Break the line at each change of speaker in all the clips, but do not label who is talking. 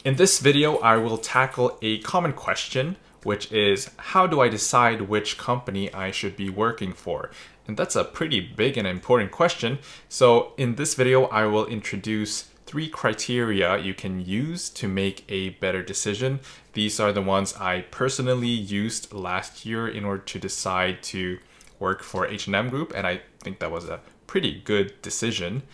In this video, I will tackle a common question, which is how do I decide which company I should be working for? And that's a pretty big and important question. So in this video, I will introduce 3 criteria you can use to make a better decision. These are the ones I personally used last year in order to decide to work for H&M Group, and I think that was a pretty good decision.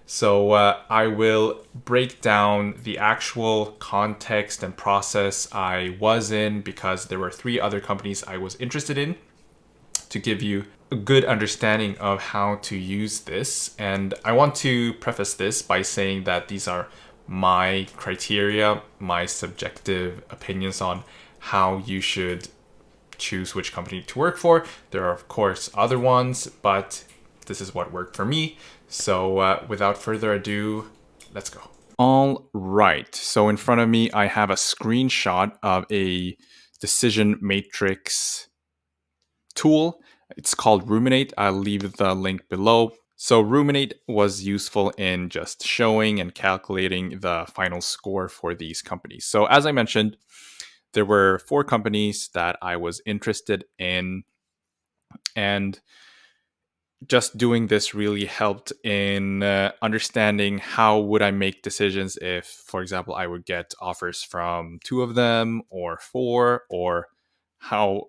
So I will break down the actual context and process I was in because there were 3 other companies I was interested in to give you a good understanding of how to use this. And I want to preface this by saying that these are my criteria, my subjective opinions on how you should choose which company to work for. There are, of course, other ones, but this is what worked for me. So without further ado, let's go. All right. So in front of me, I have a screenshot of a decision matrix tool. It's called Ruminate. I'll leave the link below. So Ruminate was useful in just showing and calculating the final score for these companies. So as I mentioned, there were 4 companies that I was interested in, and just doing this really helped in understanding how would I make decisions if, for example, I would get offers from 2 of them or 4, or how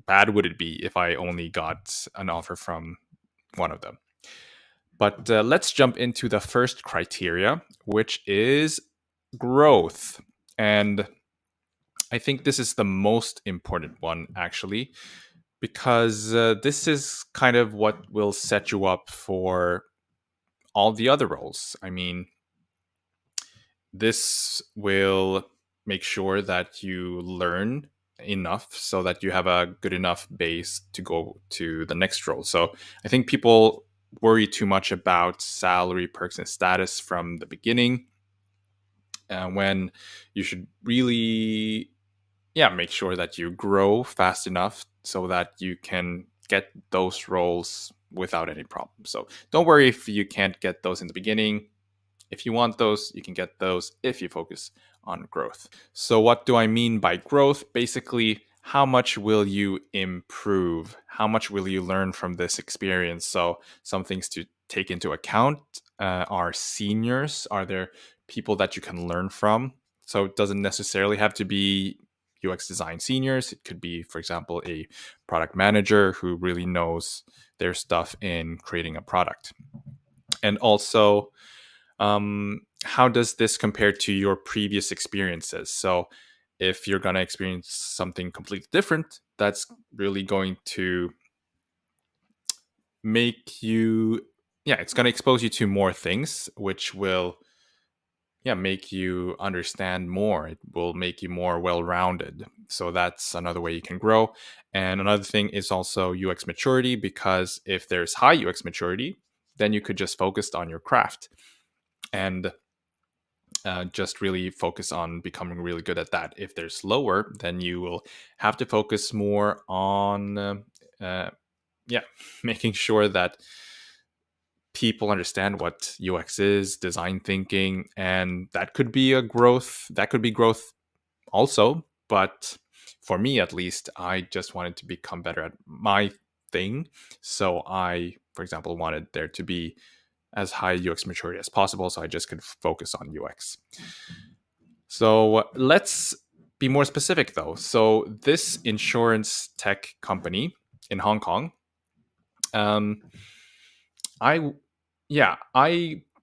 bad would it be if I only got an offer from one of them. But let's jump into the first criteria, which is growth. And I think this is the most important one, actually, because this is kind of what will set you up for all the other roles. I mean, this will make sure that you learn enough so that you have a good enough base to go to the next role. So I think people worry too much about salary, perks, and status from the beginning, when you should really make sure that you grow fast enough so that you can get those roles without any problem. So don't worry if you can't get those in the beginning. If you want those, you can get those if you focus on growth. So what do I mean by growth? Basically, how much will you improve? How much will you learn from this experience? So some things to take into account are seniors. Are there people that you can learn from? So it doesn't necessarily have to be UX design seniors. It could be, for example, a product manager who really knows their stuff in creating a product. And also, how does this compare to your previous experiences? So if you're going to experience something completely different, that's really going to make you, it's going to expose you to more things, which will make you understand more. It will make you more well-rounded. So that's another way you can grow. And another thing is also UX maturity, because if there's high UX maturity, then you could just focus on your craft and just really focus on becoming really good at that. If there's lower, then you will have to focus more on making sure that people understand what UX is, design thinking, and that could be growth also. But for me, at least, I just wanted to become better at my thing. So I, for example, wanted there to be as high UX maturity as possible, so I just could focus on UX. So let's be more specific, though. So this insurance tech company in Hong Kong, um, I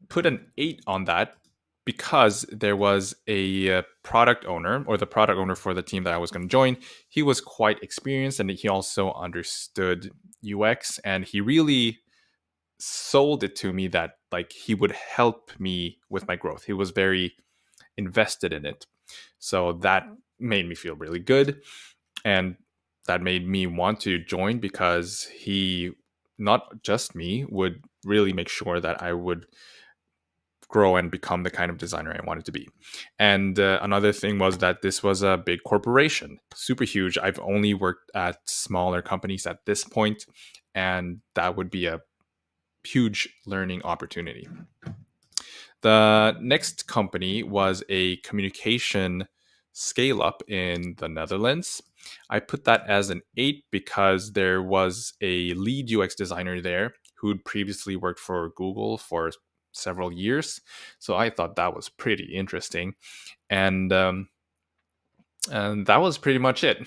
put an 8 on that because there was a product owner, or the product owner for the team that I was going to join. He was quite experienced, and he also understood UX, and he really sold it to me that like he would help me with my growth. He was very invested in it. So that made me feel really good, and that made me want to join because he, not just me, would really make sure that I would grow and become the kind of designer I wanted to be. And another thing was that this was a big corporation, super huge. I've only worked at smaller companies at this point, and that would be a huge learning opportunity. The next company was a communication scale up in the Netherlands. I put that as an 8 because there was a lead UX designer there who'd previously worked for Google for several years. So I thought that was pretty interesting. And that was pretty much it.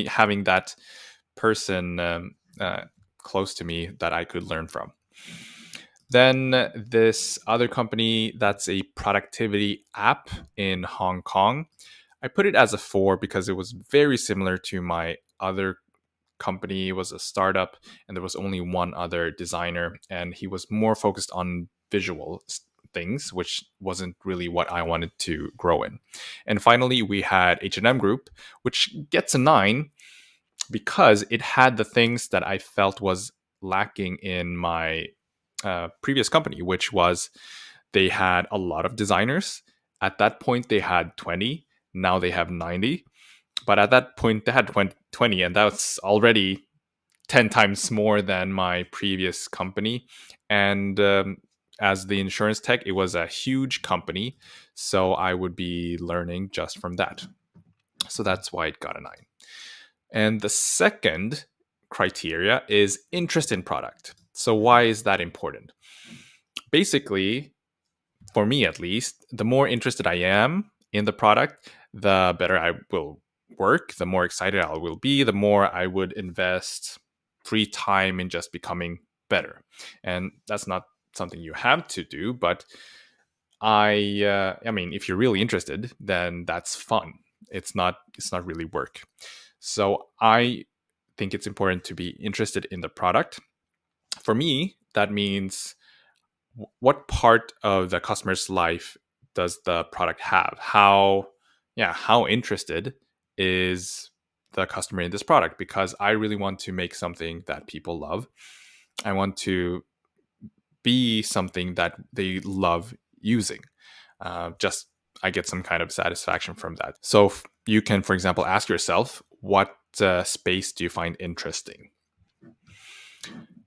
Having that person close to me that I could learn from. Then this other company that's a productivity app in Hong Kong. I put it as a 4 because it was very similar to my other company. It was a startup and there was only one other designer and he was more focused on visual things, which wasn't really what I wanted to grow in. And finally, we had H&M Group, which gets a 9 because it had the things that I felt was lacking in my previous company, which was they had a lot of designers. At that point, they had 20. Now they have 90. But at that point, they had 20, and that's already 10 times more than my previous company. And as the insurance tech, it was a huge company. So I would be learning just from that. So that's why it got a 9. And the second criteria is interest in product. So why is that important? Basically, for me at least, the more interested I am in the product, the better I will work, the more excited I will be, the more I would invest free time in just becoming better. And that's not something you have to do, but I mean, if you're really interested, then that's fun. It's not really work. So I think it's important to be interested in the product. For me, that means what part of the customer's life does the product have? How interested is the customer in this product? Because I really want to make something that people love. I want to be something that they love using. Just I get some kind of satisfaction from that. So you can, for example, ask yourself, what space do you find interesting?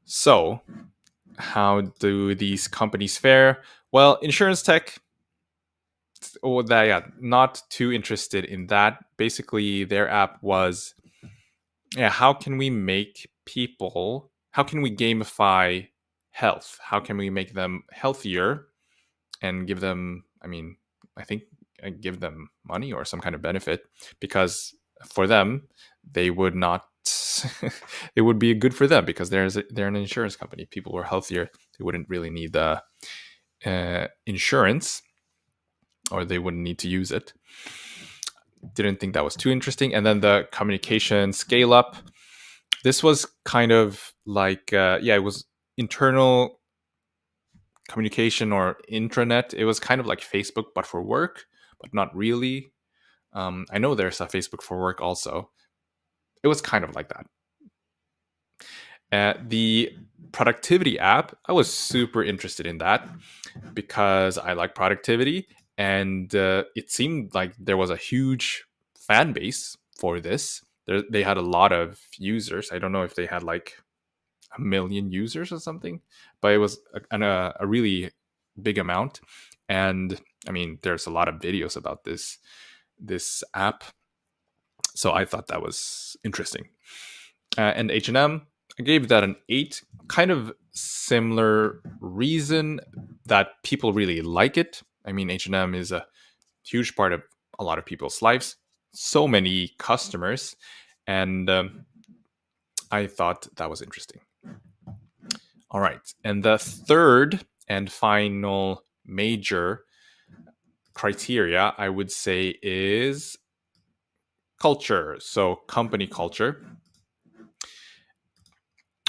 So, how do these companies fare? Well, insurance tech, yeah, not too interested in that. Basically, their app was, yeah, how can we gamify health? How can we make them healthier and give them, I mean, I think give them money or some kind of benefit because for them, they would not, it would be good for them because they're an insurance company. People were healthier. They wouldn't really need the insurance or they wouldn't need to use it. Didn't think that was too interesting. And then the communication scale up. This was kind of like, it was internal communication or intranet. It was kind of like Facebook, but for work, but not really. I know there's a Facebook for work also. It was kind of like that. The productivity app, I was super interested in that because I like productivity. And it seemed like there was a huge fan base for this. They had a lot of users. I don't know if they had like a million users or something, but it was a really big amount. And I mean, there's a lot of videos about this app, so I thought that was interesting. And H&M, I gave that an 8. Kind of similar reason that people really like it. I mean, H&M is a huge part of a lot of people's lives. So many customers, and I thought that was interesting. All right. And the third and final major criteria, I would say, is culture. So, company culture.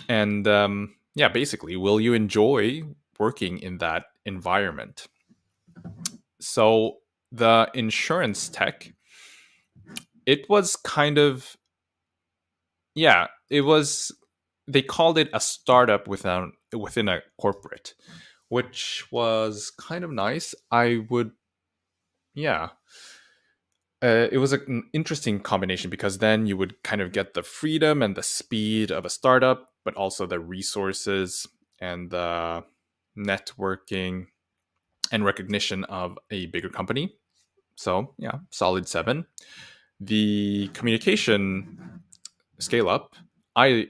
And basically, will you enjoy working in that environment? So, the insurance tech, it was kind of, it was, they called it a startup within a corporate, which was kind of nice. I would, yeah, it was an interesting combination because then you would kind of get the freedom and the speed of a startup, but also the resources and the networking. and recognition of a bigger company. So yeah, solid 7. The communication scale up, I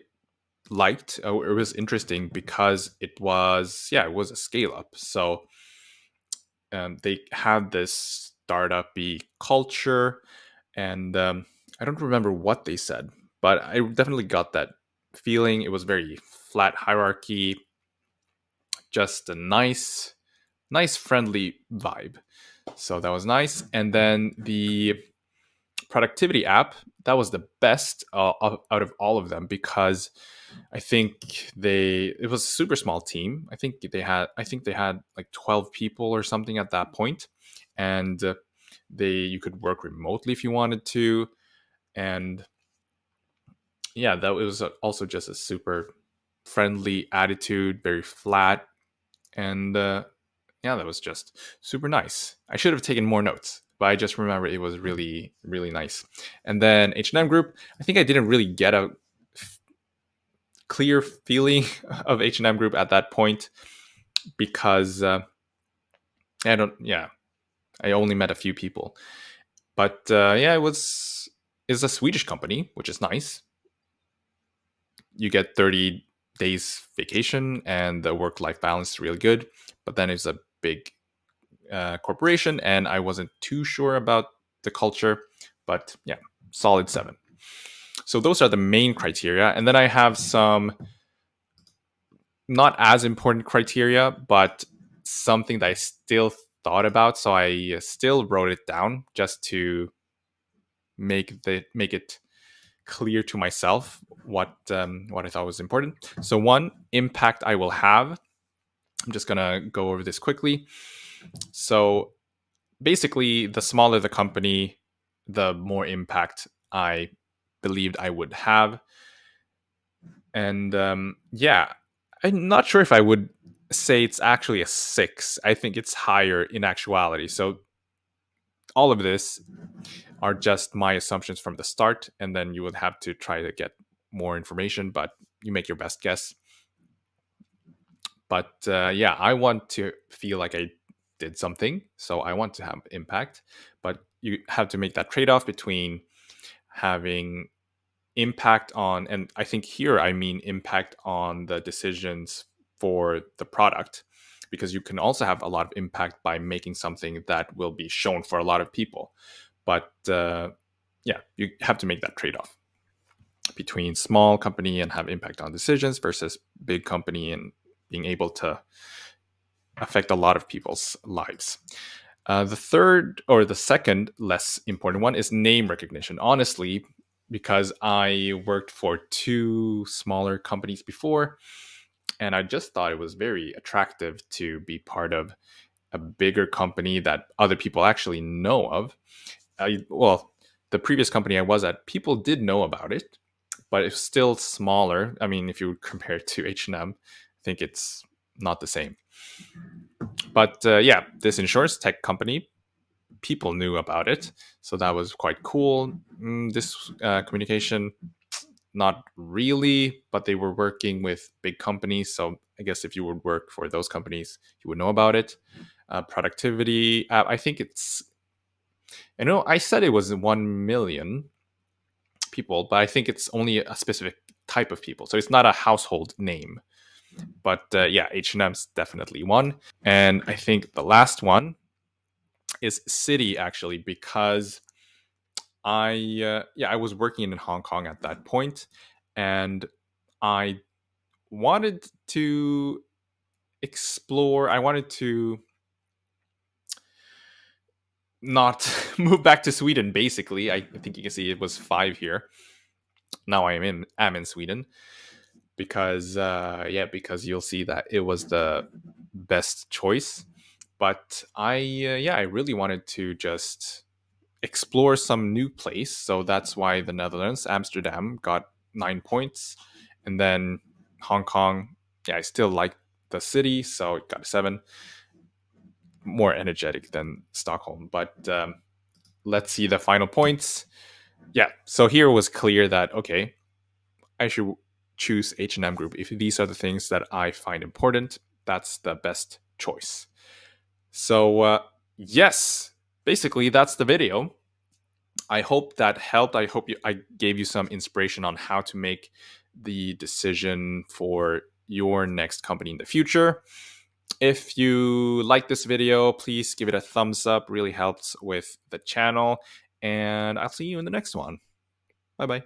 liked. It was interesting because it was a scale up. So they had this startup-y culture, and I don't remember what they said, but I definitely got that feeling. It was very flat hierarchy, just a nice friendly vibe. So that was nice. And then the productivity app, that was the best out of all of them, because I think it was a super small team. I think they had like 12 people or something at that point, and they you could work remotely if you wanted to. And yeah, that was also just a super friendly attitude, very flat. And yeah, that was just super nice. I should have taken more notes, but I just remember it was really, really nice. And then H&M Group, I think I didn't really get a clear feeling of H&M Group at that point, because I don't, yeah, I only met a few people. But yeah, it's a Swedish company, which is nice. You get 30 days vacation, and the work-life balance is really good. But then it's a big corporation, and I wasn't too sure about the culture. But yeah, solid 7. So those are the main criteria, and then I have some not as important criteria, but something that I still thought about. So I still wrote it down just to make it clear to myself what I thought was important. So one, impact I will have. I'm just gonna go over this quickly. So basically, the smaller the company, the more impact I believed I would have. And yeah, I'm not sure if I would say it's actually a 6. I think it's higher in actuality. So all of this are just my assumptions from the start, and then you would have to try to get more information, but you make your best guess. But yeah, I want to feel like I did something, so I want to have impact. But you have to make that trade off between having impact on, and I think here I mean impact on the decisions for the product, because you can also have a lot of impact by making something that will be shown for a lot of people. But yeah, you have to make that trade off between small company and have impact on decisions versus big company and being able to affect a lot of people's lives. The third or the second less important one is name recognition. Honestly, because I worked for two smaller companies before, and I just thought it was very attractive to be part of a bigger company that other people actually know of. Well, the previous company I was at, people did know about it, but it's still smaller. I mean, if you compare it to H&M, I think it's not the same. But yeah, this insurance tech company, people knew about it, so that was quite cool. This communication, not really, but they were working with big companies, so I guess if you would work for those companies, you would know about it. Productivity, I think it's, I know I said it was 1 million people, but I think it's only a specific type of people, so it's not a household name. But yeah, H&M's definitely one. And I think the last one is city, actually, because I was working in Hong Kong at that point, and I wanted to explore. I wanted to not move back to Sweden. Basically, I think you can see it was 5 here. Now I'm in Sweden, because yeah, because you'll see that it was the best choice. But I really wanted to just explore some new place. So that's why the Netherlands, Amsterdam, got 9 points. And then Hong Kong, yeah, I still like the city, so it got a 7. More energetic than Stockholm. But let's see the final points. Yeah, so here it was clear that, okay, I should choose H&M Group. If these are the things that I find important, that's the best choice. So, yes, basically that's the video. I hope that helped. I gave you some inspiration on how to make the decision for your next company in the future. If you like this video, please give it a thumbs up. Really helps with the channel. And I'll see you in the next one. Bye bye.